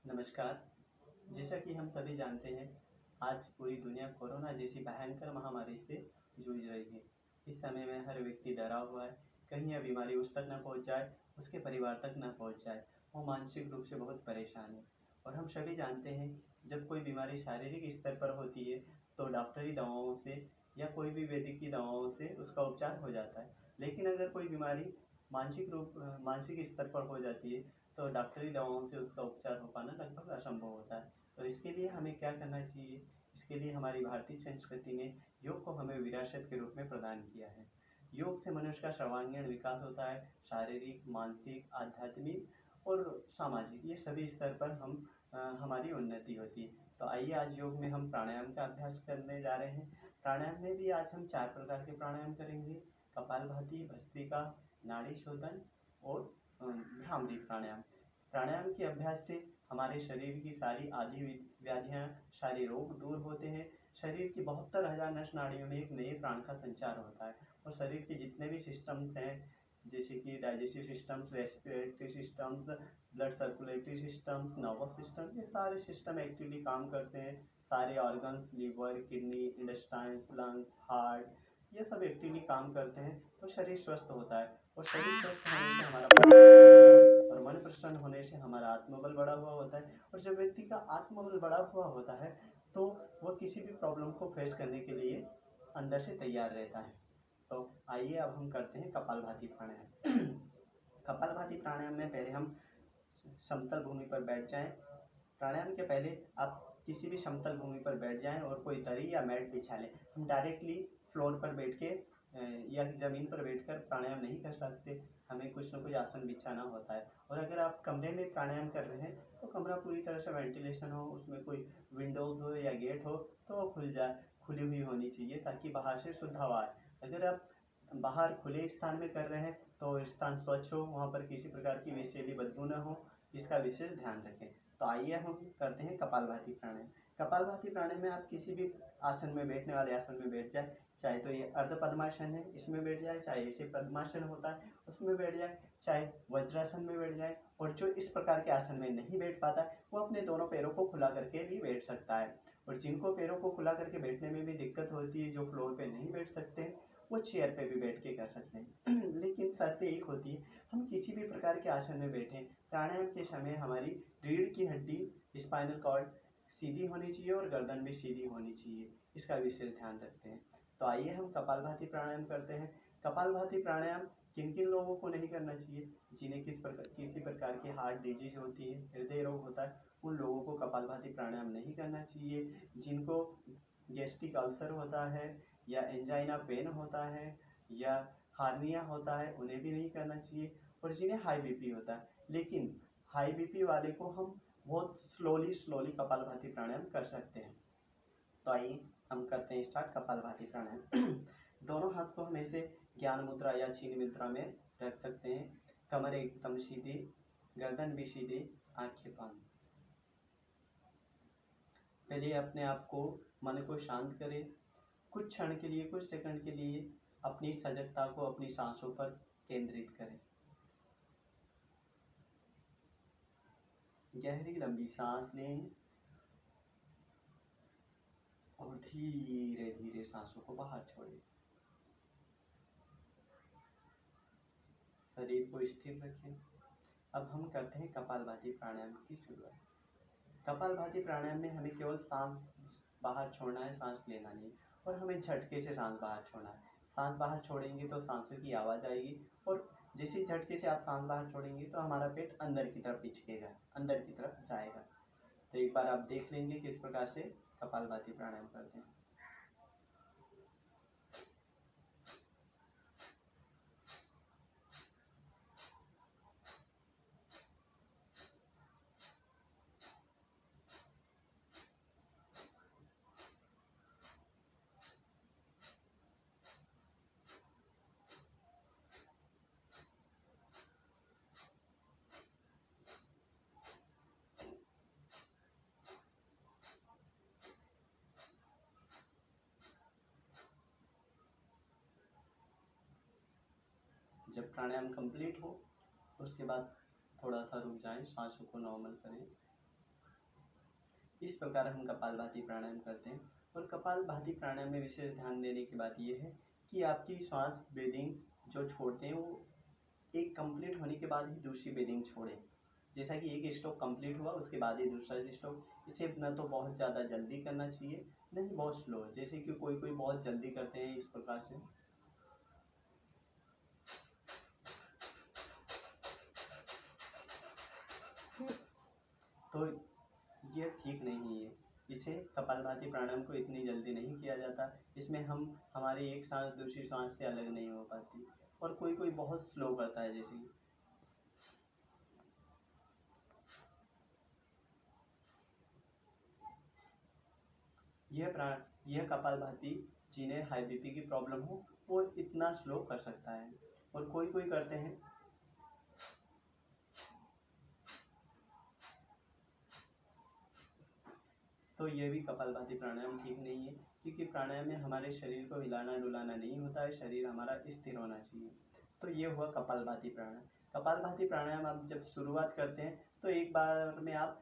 नमस्कार। जैसा कि हम सभी जानते हैं, आज पूरी दुनिया कोरोना जैसी भयंकर महामारी से जूझ रही है। इस समय में हर व्यक्ति डरा हुआ है, कहीं यह बीमारी उस तक न पहुंच जाए, उसके परिवार तक न पहुंच जाए। वो मानसिक रूप से बहुत परेशान है। और हम सभी जानते हैं, जब कोई बीमारी शारीरिक स्तर पर होती है तो डॉक्टरी दवाओं से या कोई भी वैद्य की दवाओं से उसका उपचार हो जाता है। लेकिन अगर कोई बीमारी मानसिक स्तर पर हो जाती है तो डॉक्टरी दवाओं से उसका उपचार हो पाना लगभग असंभव होता है। तो इसके लिए हमें क्या करना चाहिए? इसके लिए हमारी भारतीय संस्कृति ने योग को हमें विरासत के रूप में प्रदान किया है। योग से मनुष्य का सर्वांगीण विकास होता है, शारीरिक, मानसिक, आध्यात्मिक और सामाजिक, ये सभी स्तर पर हमारी उन्नति होती है। तो आइए आज योग में हम प्राणायाम का अभ्यास करने जा रहे हैं। प्राणायाम में भी आज हम 4 प्रकार के प्राणायाम करेंगे: कपालभाति, भस्त्रिका, नाड़ी शोधन और भ्रामरी प्राणायाम। प्राणायाम के अभ्यास से हमारे शरीर की सारी आदि व्याधियाँ, सारे रोग दूर होते हैं। शरीर की 72,000 नस नाड़ियों में एक नए प्राण का संचार होता है और शरीर के जितने भी सिस्टम्स हैं, जैसे कि digestive systems, respiratory systems, blood circulatory systems, nervous system, ये सारे सिस्टम एक्टिवली काम करते हैं। सारे organs, liver, kidney, intestines, lungs, heart, ये सब एक्टिवली काम करते हैं तो शरीर स्वस्थ होता है। और शरीर स्वस्थ होने से हमारा और मन प्रसन्न होने से हमारा आत्मबल बढ़ा हुआ होता है। और जब व्यक्ति का आत्मबल बढ़ा हुआ होता है तो वह किसी भी प्रॉब्लम को फेस करने के लिए अंदर से तैयार रहता है। तो आइए अब हम करते हैं कपालभाति प्राणायाम। कपालभाति प्राणायाम में पहले हम समतल भूमि पर बैठ जाएं। प्राणायाम के पहले आप किसी भी समतल भूमि पर बैठ जाएं और कोई दरी या मैट बिछा लें। हम डायरेक्टली फ्लोर पर बैठ के या ज़मीन पर बैठकर प्राणायाम नहीं कर सकते, हमें कुछ न कुछ आसन बिछाना होता है। और अगर आप कमरे में प्राणायाम कर रहे हैं तो कमरा पूरी तरह से वेंटिलेशन हो, उसमें कोई विंडोज़ हो या गेट हो तो वो खुली हुई होनी चाहिए ताकि बाहर से शुद्ध हवा आए। अगर आप बाहर खुले स्थान में कर रहे हैं तो स्थान स्वच्छ हो, वहाँ पर किसी प्रकार की विषैली बदबू न हो, इसका विशेष ध्यान रखें। तो आइए हम करते हैं कपालभाति प्राणायाम। कपालभाति प्राणायाम में आप किसी भी आसन में, बैठने वाले आसन में बैठ जाए, चाहे तो ये अर्ध पद्मासन है इसमें बैठ जाए, चाहे ऐसे पद्मासन होता है उसमें बैठ जाए, चाहे वज्रासन में बैठ जाए। और जो इस प्रकार के आसन में नहीं बैठ पाता वो अपने दोनों पैरों को खुला करके भी बैठ सकता है। और जिनको पैरों को खुला करके बैठने में भी दिक्कत होती है, जो फ्लोर पे नहीं बैठ सकते, वो चेयर पे भी बैठ के कर सकते हैं। लेकिन शर्त एक होती है, हम किसी भी प्रकार के आसन में बैठें, प्राणायाम के समय हमारी रीढ़ की हड्डी, स्पाइनल कॉर्ड सीधी होनी चाहिए और गर्दन भी सीधी होनी चाहिए, इसका विशेष ध्यान रखते हैं। तो आइए हम कपालभाति प्राणायाम करते हैं। कपालभाति प्राणायाम किन किन लोगों को नहीं करना चाहिए? जिन्हें किसी प्रकार की हार्ट डिजीज होती है, हृदय रोग होता है, उन लोगों को कपालभाति प्राणायाम नहीं करना चाहिए। जिनको गैस्ट्रिक अल्सर होता है या एंजाइना पेन होता है या हार्निया होता है, उन्हें भी नहीं करना चाहिए। और जिन्हें हाई बीपी होता है, लेकिन हाई बीपी वाले को हम बहुत स्लोली कपालभाति प्राणायाम कर सकते हैं। तो आइए हम करते हैं स्टार्ट कपालभाति प्राणायाम। दोनों हाथ को हम ऐसे ज्ञान मुद्रा या छीन मुद्रा में रख सकते हैं। कमर एकदम सीधी, गर्दन भी सीधी, आंखें बंद। पहले अपने आप को, मन को शांत करें। कुछ क्षण के लिए, कुछ सेकंड के लिए अपनी सजगता को अपनी सांसों पर केंद्रित करें। गहरी लंबी सांस लें और धीरे धीरे सांसों को बाहर छोड़ें। शरीर को स्थिर रखें। अब हम करते हैं कपालभाति प्राणायाम की शुरुआत। कपालभाति प्राणायाम में हमें केवल सांस बाहर छोड़ना है, सांस लेना नहीं। और हमें झटके से सांस बाहर छोड़ना है। सांस बाहर छोड़ेंगे तो सांसों की आवाज़ आएगी और जैसे झटके से आप सांस बाहर छोड़ेंगे तो हमारा पेट अंदर की तरफ पिचकेगा, अंदर की तरफ जाएगा। तो एक बार आप देख लेंगे किस प्रकार से कपालभाति प्राणायाम करते हैं। जब प्राणायाम कंप्लीट हो उसके बाद थोड़ा सा रुक जाएं, सांसों को नॉर्मल करें इस प्रकार हम कपालभाति प्राणायाम करते हैं। और कपालभाति प्राणायाम में विशेष ध्यान देने की बात यह है कि आपकी श्वास ब्रीदिंग जो छोड़ते हैं वो एक कंप्लीट होने के बाद ही दूसरी ब्रीदिंग छोड़ें। जैसा कि एक स्ट्रोक कंप्लीट हुआ उसके बाद ही दूसरा स्ट्रोक। इसे न तो बहुत ज़्यादा जल्दी करना चाहिए न ही बहुत स्लो, जैसे कि कोई कोई बहुत जल्दी करते हैं इस प्रकार से। तो ये ठीक नहीं है। इसे कपालभाति प्राणायाम को इतनी जल्दी नहीं किया जाता। इसमें हम हमारी एक सांस दूसरी सांस से अलग नहीं हो पाती। और कोई कोई बहुत स्लो करता है, जैसे यह कपालभाति जिन्हें हाई बीपी की प्रॉब्लम हो वो इतना स्लो कर सकता है। और कोई कोई करते हैं तो यह भी कपालभाति प्राणायाम ठीक नहीं है, क्योंकि प्राणायाम में हमारे शरीर को हिलाना डुलाना नहीं होता है, शरीर हमारा स्थिर होना चाहिए। तो ये हुआ कपालभाति प्राणायाम। कपालभाति प्राणायाम आप जब शुरुआत करते हैं तो एक बार में आप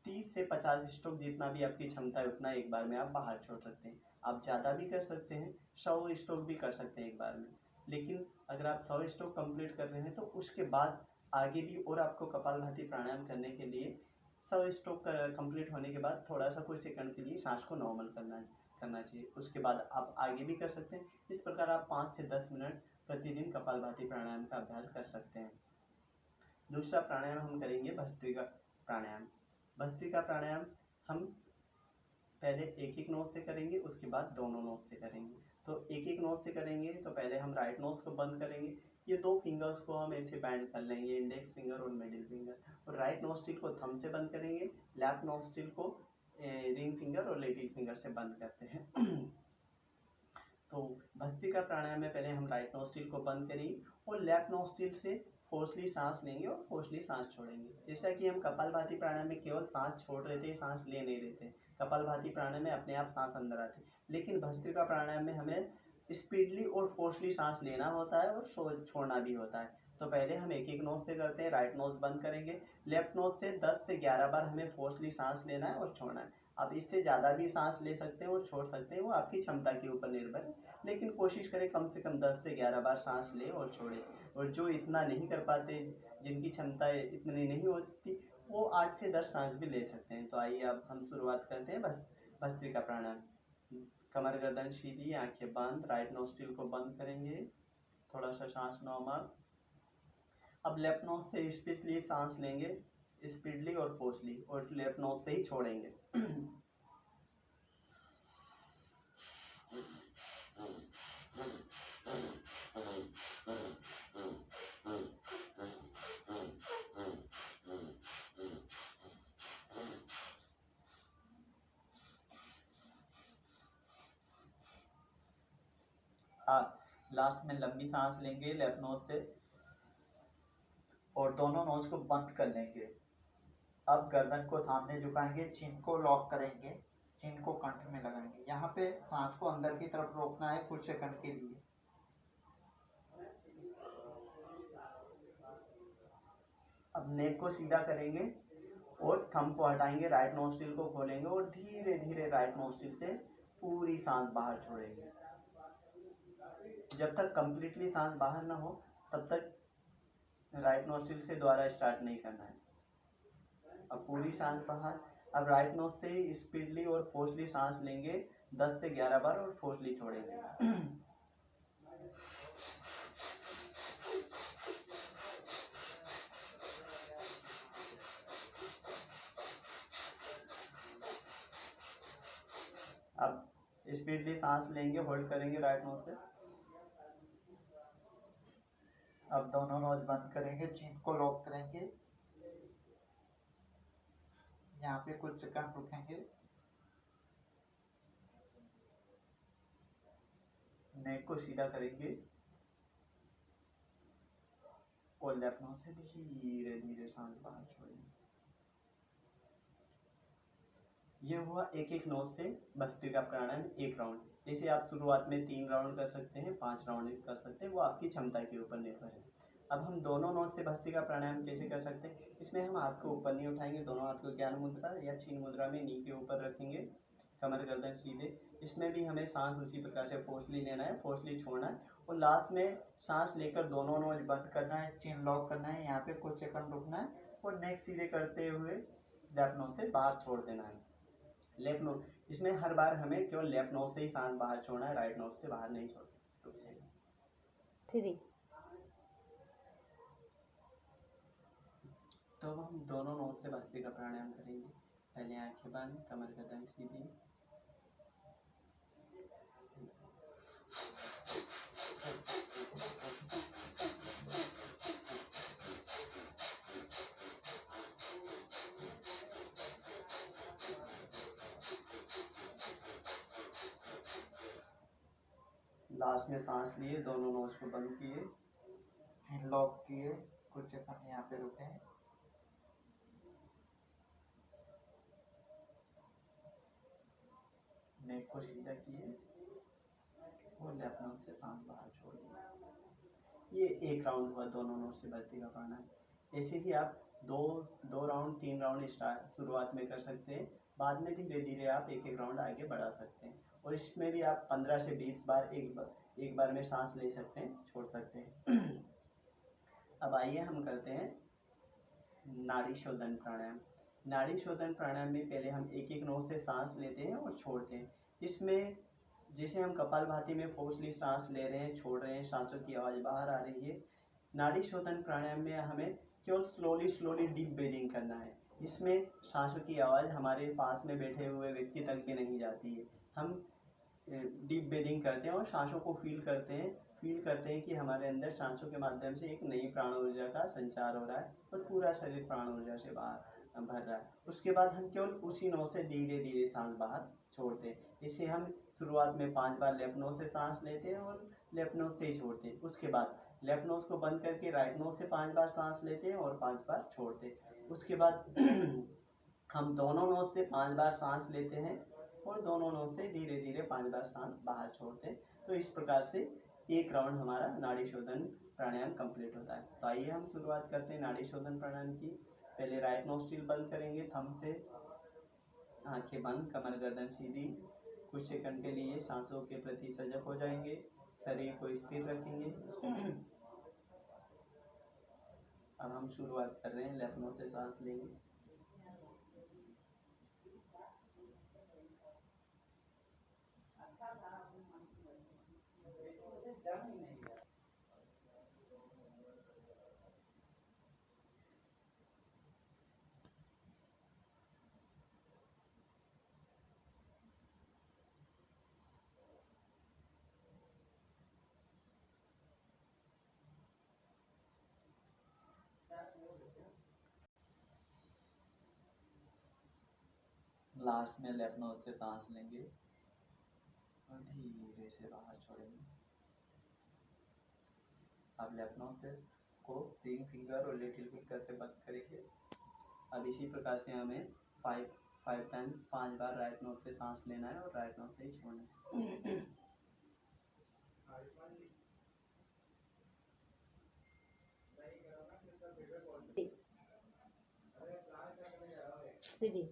30 से 50 स्ट्रोक, जितना भी आपकी क्षमता है उतना एक बार में आप बाहर छोड़ सकते हैं। आप ज़्यादा भी कर सकते हैं, 100 स्ट्रोक भी कर सकते हैं एक बार में। लेकिन अगर आप 100 स्ट्रोक कंप्लीट कर रहे हैं तो उसके बाद आगे भी और आपको कपालभाति प्राणायाम करने के लिए 100 स्ट्रोक कंप्लीट होने के बाद थोड़ा सा कुछ सेकंड के लिए सांस को नॉर्मल करना चाहिए। उसके बाद आप आगे भी कर सकते हैं। इस प्रकार आप 5 से 10 मिनट प्रतिदिन कपालभाति प्राणायाम का अभ्यास कर सकते हैं। दूसरा प्राणायाम हम करेंगे भस्त्रिका प्राणायाम। भस्त्रिका प्राणायाम हम पहले एक एक नोज से करेंगे, उसके बाद दोनों नोज से करेंगे। तो एक एक नोज से करेंगे तो पहले हम राइट नोज को बंद करेंगे। ये दो फिंगर्स को हम ऐसे बैंड कर लेंगे, इंडेक्स फिंगर और मिडिल फिंगर। और राइट नोस्ट्रिल को थंब से बंद करेंगे, लेफ्ट नोस्ट्रिल को रिंग फिंगर और लिटिल फिंगर से बंद करते हैं। तो भस्त्रिका प्राणायाम में पहले हम राइट नोस्ट्रिल को बंद करेंगे और लेफ्ट नोस्ट्रिल से फोर्सली सांस लेंगे और फोर्सली सांस छोड़ेंगे। जैसा कि हम कपालभाति प्राणायाम में केवल सांस छोड़ रहे थे, सांस ले नहीं रहे थे। कपालभाति प्राणायाम में अपने आप सांस अंदर आती, लेकिन भस्त्रिका प्राणायाम में हमें स्पीडली और फोर्सली सांस लेना होता है और छोड़ना भी होता है। तो पहले हम एक एक नोज से करते हैं। राइट नोज बंद करेंगे, लेफ्ट नोज से 10 से 11 बार हमें फोर्सली सांस लेना है और छोड़ना है। आप इससे ज़्यादा भी सांस ले सकते हैं और छोड़ सकते हैं, वो आपकी क्षमता के ऊपर निर्भर है। लेकिन कोशिश करें कम से कम 10 से 11 बार सांस ले और छोड़े। और जो इतना नहीं कर पाते, जिनकी क्षमता इतनी नहीं होती, वो 8 से 10 सांस भी ले सकते हैं। तो आइए अब हम शुरुआत करते हैं भस्त्रिका प्राणायाम। कमर गर्दन सीधी, आंखें बंद, राइट नोस्ट्रिल को बंद करेंगे, थोड़ा सा सांस नॉर्मल। अब लेफ्ट नोज से स्पीडली सांस लेंगे, स्पीडली और फोर्सली, और लेफ्ट नोज से ही छोड़ेंगे। लास्ट में लंबी सांस लेंगे लेफ्ट नोज से और दोनों नोज को बंद कर लेंगे। अब गर्दन को सामने झुकाएंगे, चिन को लॉक करेंगे, चिन को कंठ में लगाएंगे। यहाँ पे सांस को अंदर की तरफ रोकना है कुछ सेकंड के लिए। अब नेक को सीधा करेंगे और थंब को हटाएंगे, राइट नोस्ट्रिल को खोलेंगे और धीरे धीरे राइट नोस्ट्रिल से पूरी सांस बाहर छोड़ेंगे। जब तक कंप्लीटली सांस बाहर ना हो तब तक राइट नोस्ट्रिल से दोबारा स्टार्ट नहीं करना है। अब पूरी सांस बाहर। अब राइट नोज से स्पीडली और फोर्सली सांस लेंगे 10 से 11 बार और फोर्सली छोड़ेंगे। अब स्पीडली सांस लेंगे, होल्ड करेंगे राइट नोज से। अब दोनों नोज बंद करेंगे, चिन को लॉक करेंगे, यहाँ पे कुछ सेकंड रुकेंगे, नेक को सीधा करेंगे और लेफ्ट नोज से धीरे धीरे सांस बाहर छोड़ेंगे। ये हुआ एक एक नोज से भस्त्रिका प्राणायाम एक राउंड। जैसे आप शुरुआत में 3 राउंड कर सकते हैं, 5 राउंड कर सकते हैं, वो आपकी क्षमता के ऊपर निर्भर है। अब हम दोनों नोज से भस्त्रिका प्राणायाम कैसे कर सकते हैं? इसमें हम हाथ को ऊपर नहीं उठाएंगे, दोनों हाथ को ज्ञान मुद्रा या छीन मुद्रा में नी के ऊपर रखेंगे, कमर गर्दन सीधे। इसमें भी हमें सांस उसी प्रकार से फोर्सली लेना है, फोर्सली छोड़ना है और लास्ट में सांस लेकर दोनों नोज बंद करना है, चिन लॉक करना है, यहाँ पे कुछ सेकंड रुकना है और नेक सीधे करते हुए लेफ्ट नोज से बाहर छोड़ देना है। लेफ्ट नोज, इसमें हर बार हमें केवल लेफ्ट नोज से ही सांस बाहर छोड़ना है, राइट नोज से बाहर नहीं छोड़ना। तो हम दोनों नोज से भस्त्रिका प्राणायाम करेंगे। पहले आंखें बंद, कमर गर्दन सीधी। लास्ट में सांस लिए, दोनों नोज को बंद किए, लॉक किए, कुछ सेकंड यहाँ पे रुके, नेक को सीधा किए और लेफ्ट नोज से सांस बाहर छोड़ दिया। ये एक राउंड हुआ दोनों नोज से भस्त्रिका प्राणायाम। ऐसे ही आप दो राउंड 3 राउंड शुरुआत में कर सकते हैं, बाद में धीरे धीरे आप एक एक राउंड आगे बढ़ा सकते हैं। और इसमें भी आप 15 से 20 बार एक बार में सांस ले सकते हैं, छोड़ सकते हैं। अब आइए हम करते हैं नाड़ी शोधन प्राणायाम। नाड़ी शोधन प्राणायाम में पहले हम एक एक नोज से सांस लेते हैं और छोड़ते हैं। इसमें जैसे हम कपालभाति में फोर्सली सांस ले रहे हैं, छोड़ रहे हैं, सांसों की आवाज़ बाहर आ रही है, नाड़ी शोधन प्राणायाम में हमें केवल स्लोली डीप ब्रीदिंग करना है। इसमें सांसों की आवाज़ हमारे पास में बैठे हुए व्यक्ति तक भी नहीं जाती है। हम डीप ब्रीदिंग करते हैं और सांसों को फील करते हैं कि हमारे अंदर सांसों के माध्यम से एक नई प्राण ऊर्जा का संचार हो रहा है और पूरा शरीर प्राण ऊर्जा से बाहर भर रहा है। उसके बाद हम केवल उसी नोज से धीरे धीरे सांस बाहर छोड़ते हैं। इसे हम शुरुआत में 5 बार लेफ्ट नोज से सांस लेते हैं और लेफ्ट नोज से ही छोड़ते हैं। उसके बाद लेफ्ट नोज को बंद करके राइट नोज से 5 बार सांस लेते हैं और 5 बार छोड़ते हैं। उसके बाद हम दोनों नोज से 5 बार सांस लेते हैं और दोनों नोज से धीरे धीरे 5 बार सांस बाहर छोड़ते हैं। तो इस प्रकार से एक राउंड हमारा नाड़ी शोधन प्राणायाम कंप्लीट होता है। तो आइए हम शुरुआत करते हैं नाड़ी शोधन प्राणायाम की। पहले राइट नोस्ट्रिल बंद करेंगे, थंब से आंखें बंद, कमर गर्दन सीधी। कुछ सेकंड के लिए सांसों के प्रति सजग हो जाएंगे, शरीर को स्थिर रखेंगे। अब हम शुरुआत कर रहे हैं, लेफ्ट नोज से सांस लेंगे। लास्ट में लेफ्ट नोज से सांस लेंगे और धीरे से बाहर छोड़ेंगे। अब लेफ्ट नोज से को रिंग फिंगर और लिटिल फिंगर से बंद करेंगे। अब इसी प्रकार से हमें 5 टाइम 5 बार राइट नोज से सांस लेना है और राइट नोज से ही छोड़ना है। दीदी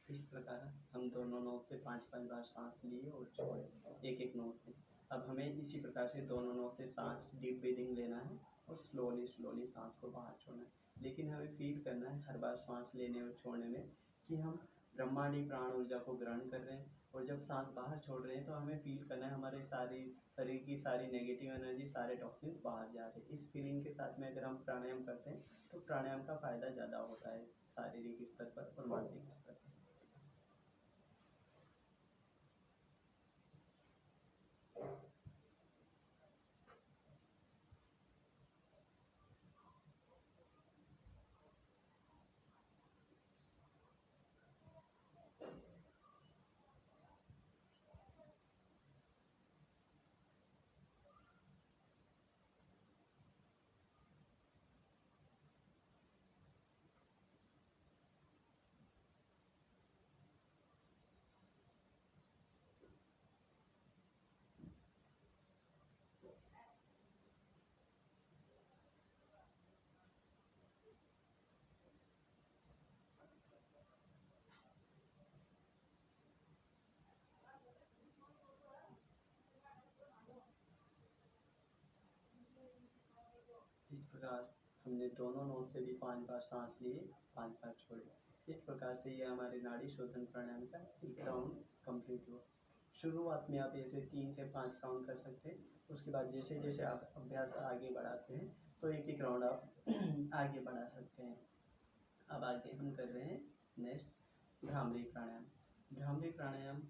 इस प्रकार हम दोनों नोज से 5 बार सांस लिए और छोड़े, एक एक नोज से। अब हमें इसी प्रकार से दोनों नोज से सांस डीप ब्रीदिंग लेना है और स्लोली सांस को बाहर छोड़ना है। लेकिन हमें फील करना है हर बार सांस लेने और छोड़ने में कि हम ब्रह्मांडी प्राण ऊर्जा को ग्रहण कर रहे हैं। और जब सांस बाहर छोड़ रहे हैं तो हमें फील करना है हमारे शरीर की सारी नेगेटिव एनर्जी, सारे टॉक्सिन्स बाहर जा रहे हैं। इस फीलिंग के साथ में अगर हम प्राणायाम करते हैं तो प्राणायाम का फायदा ज़्यादा होता है शारीरिक स्तर पर और मानसिक स्तर पर। प्रकार हमने दोनों नोज से भी 5 बार सांस लिए, 5 बार छोड़े। इस प्रकार से ये हमारे नाड़ी शोधन प्राणायाम का एक राउंड कंप्लीट हुआ। शुरुआत में आप ऐसे 3 से 5 राउंड कर सकते हैं। उसके बाद जैसे जैसे आप अभ्यास आगे बढ़ाते हैं तो एक एक राउंड आप आगे बढ़ा सकते हैं। अब आगे हम कर रहे हैं नेक्स्ट भ्रामरी प्राणायाम। भ्रामरी प्राणायाम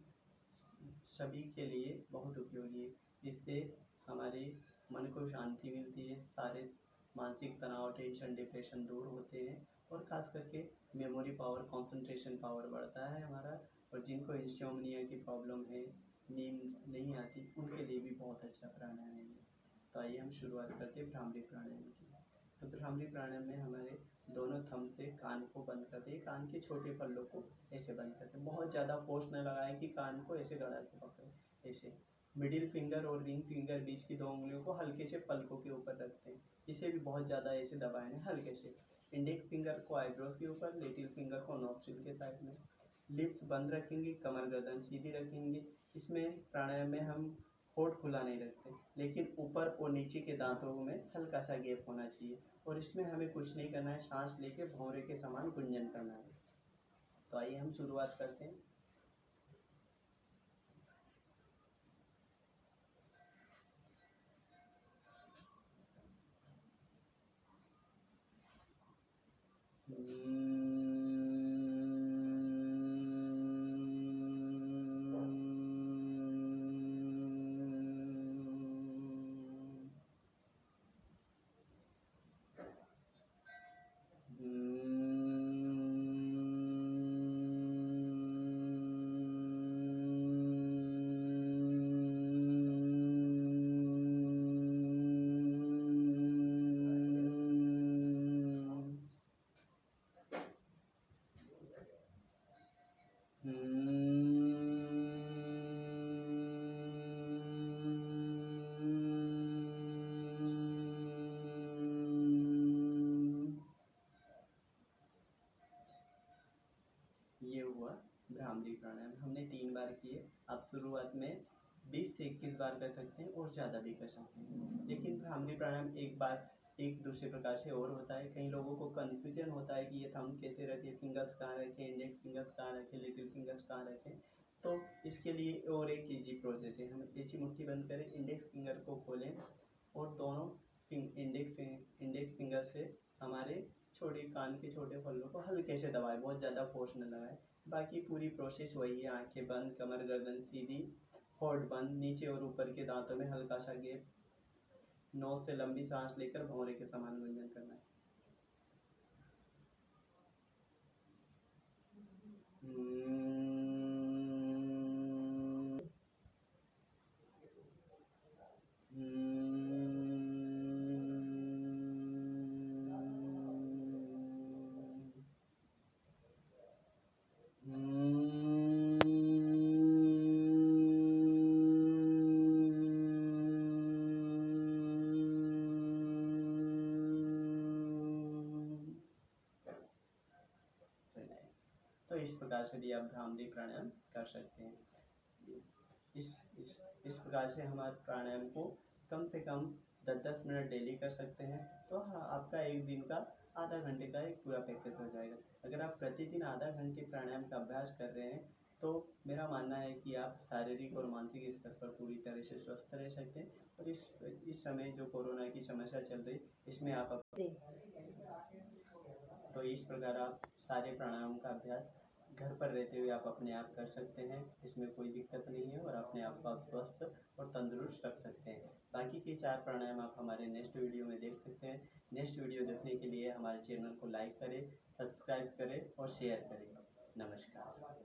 सभी के लिए बहुत उपयोगी है। इससे हमारे मन को शांति मिलती है, सारे मानसिक तनाव, टेंशन, डिप्रेशन दूर होते हैं और खास करके मेमोरी पावर, कंसंट्रेशन पावर बढ़ता है हमारा। और जिनको इंसोम्निया की प्रॉब्लम है, नींद नहीं आती, उनके लिए भी बहुत अच्छा प्राणायाम है। तो आइए हम शुरुआत करते हैं भ्रामरी प्राणायाम की। तो भ्रामरी प्राणायाम में हमारे दोनों थंब से कान को बंद करते हैं, कान के छोटे पल्लों को ऐसे बंद करते हैं। बहुत ज़्यादा फोर्स न लगाएं कि कान को ऐसे गड़ा के पकड़े। ऐसे मिडिल फिंगर और रिंग फिंगर बीच की 2 उंगलियों को हल्के से पलकों के ऊपर रखते हैं। इसे भी बहुत ज़्यादा ऐसे दबाए नहीं, हल्के से। इंडेक्स फिंगर को आईब्रोज के ऊपर, लिटिल फिंगर को नोस्ट्रिल के साइड में। लिप्स बंद रखेंगे, कमर गर्दन सीधी रखेंगे। इसमें प्राणायाम में हम होठ खुला नहीं रखते, लेकिन ऊपर और नीचे के दांतों में हल्का सा गैप होना चाहिए। और इसमें हमें कुछ नहीं करना है, सांस लेके भौरे के समान गुंजन करना है। तो आइए हम शुरुआत करते हैं। ये हुआ भ्रामरी प्राणायाम। हमने 3 बार किए। आप शुरुआत में 20 से 21 बार कर सकते हैं और ज़्यादा भी कर सकते हैं। लेकिन भ्रामरी प्राणायाम एक बार एक दूसरे प्रकार से और होता है। कई लोगों को कन्फ्यूजन होता है कि ये थंब कैसे रखें, फिंगर्स कहाँ रखें, इंडेक्स फिंगर्स कहाँ रखें, लिटिल फिंगर्स कहाँ रखें। तो इसके लिए और एक ईजी प्रोसेस है। हम ऐसी मुट्ठी बंद करें, इंडेक्स फिंगर को खोलें और दोनों इंडेक्स फिंगर से हमारे छोटे कान के छोटे पल्लों को हल्के से दबाएं, बहुत ज़्यादा फोर्स न लगाएं। बाकी पूरी प्रोसेस वही है। आंखें बंद, कमर गर्दन सीधी, होठ बंद, नीचे और ऊपर के दांतों में हल्का सा गैप, नोज से लंबी सांस लेकर भौरे के समान गुंजन करना है। तो इस प्रकार से भी आप भ्रामरी प्राणायाम कर सकते हैं। इस प्रकार से हम आप प्राणायाम को कम से कम 10-10 मिनट डेली कर सकते हैं। तो हाँ, आपका एक दिन का आधा घंटे का एक पूरा पैकेज हो जाएगा। अगर आप प्रतिदिन आधा घंटे प्राणायाम का अभ्यास कर रहे हैं तो मेरा मानना है कि आप शारीरिक और मानसिक स्तर पर पूरी तरह से स्वस्थ रह सकते हैं। और इस समय जो कोरोना की समस्या चल रही, इसमें आप तो इस प्रकार आप सारे प्राणायाम का अभ्यास घर पर रहते हुए आप अपने आप कर सकते हैं। इसमें कोई दिक्कत नहीं है और अपने आप को आप स्वस्थ और तंदुरुस्त रख सकते हैं। बाकी के 4 प्राणायाम आप हमारे नेक्स्ट वीडियो में देख सकते हैं। नेक्स्ट वीडियो देखने के लिए हमारे चैनल को लाइक करें, सब्सक्राइब करें और शेयर करें। नमस्कार।